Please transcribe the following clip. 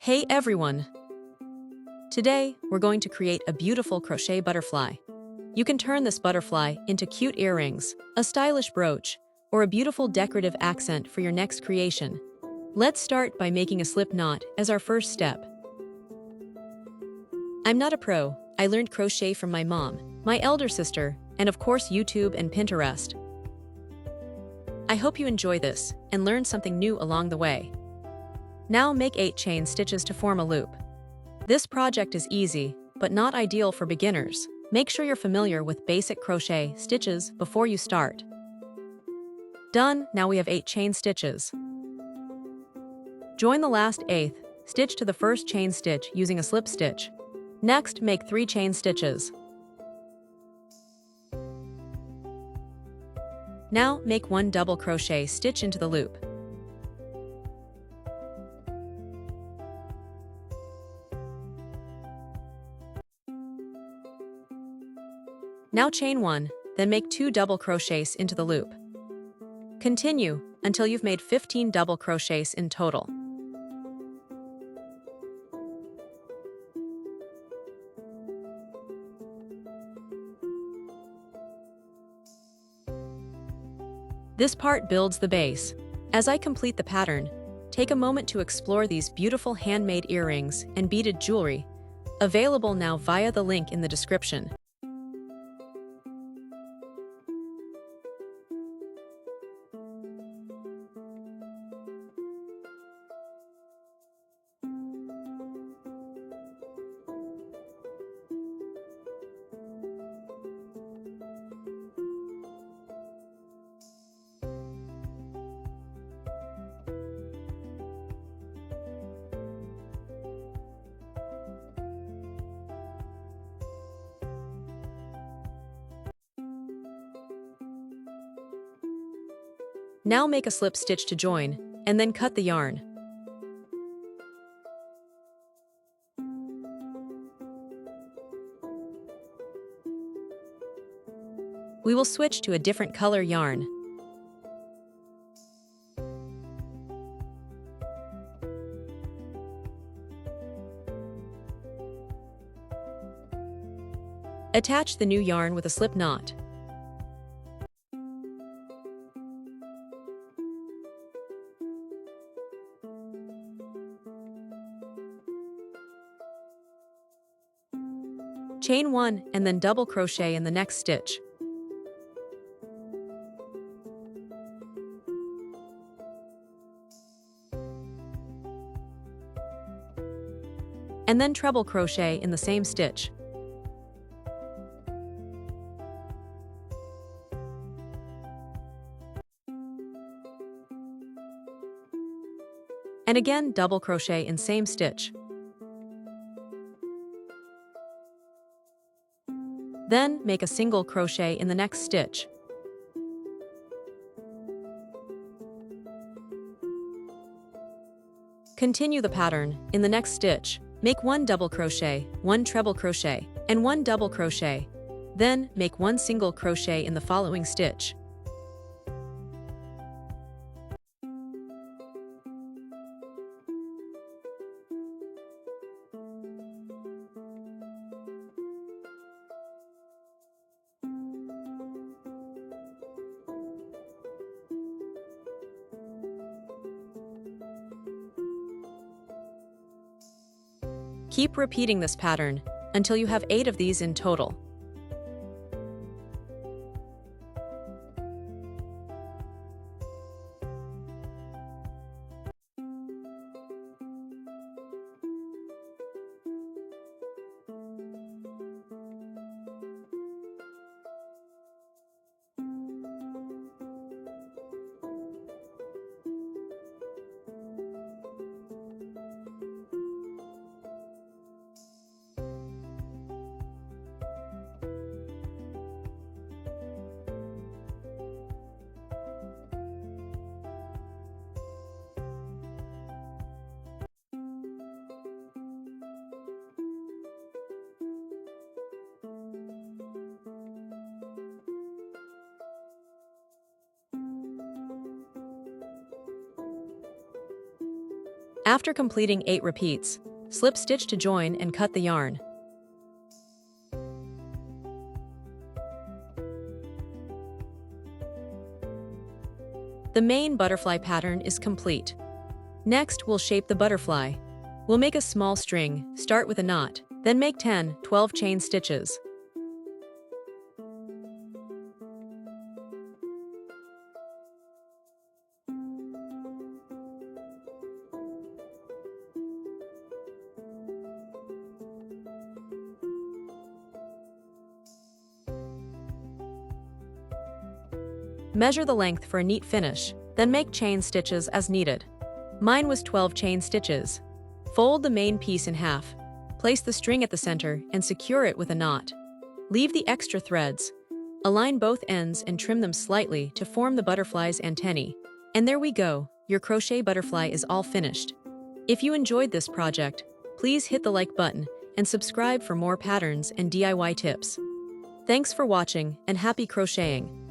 Hey everyone! Today, we're going to create a beautiful crochet butterfly. You can turn this butterfly into cute earrings, a stylish brooch, or a beautiful decorative accent for your next creation. Let's start by making a slip knot as our first step. I'm not a pro. I learned crochet from my mom, my elder sister, and of course YouTube and Pinterest. I hope you enjoy this and learn something new along the way. Now make 8 chain stitches to form a loop. This project is easy, but not ideal for beginners. Make sure you're familiar with basic crochet stitches before you start. Done, now we have 8 chain stitches. Join the last 8th stitch to the first chain stitch using a slip stitch. Next, make 3 chain stitches. Now make 1 double crochet stitch into the loop. Now chain 1, then make 2 double crochets into the loop. Continue until you've made 15 double crochets in total. This part builds the base. As I complete the pattern, take a moment to explore these beautiful handmade earrings and beaded jewelry, available now via the link in the description. Now make a slip stitch to join, and then cut the yarn. We will switch to a different color yarn. Attach the new yarn with a slip knot. Chain 1 and then double crochet in the next stitch. And then treble crochet in the same stitch. And again double crochet in same stitch. Then make a single crochet in the next stitch. Continue the pattern. In the next stitch, make 1 double crochet, 1 treble crochet, and 1 double crochet. Then make 1 single crochet in the following stitch. Keep repeating this pattern until you have 8 of these in total. After completing 8 repeats, slip stitch to join and cut the yarn. The main butterfly pattern is complete. Next, we'll shape the butterfly. We'll make a small string, start with a knot, then make 10-12 chain stitches. Measure the length for a neat finish, then make chain stitches as needed. Mine was 12 chain stitches. Fold the main piece in half. Place the string at the center and secure it with a knot. Leave the extra threads. Align both ends and trim them slightly to form the butterfly's antennae. And there we go, your crochet butterfly is all finished. If you enjoyed this project, please hit the like button and subscribe for more patterns and DIY tips. Thanks for watching and happy crocheting!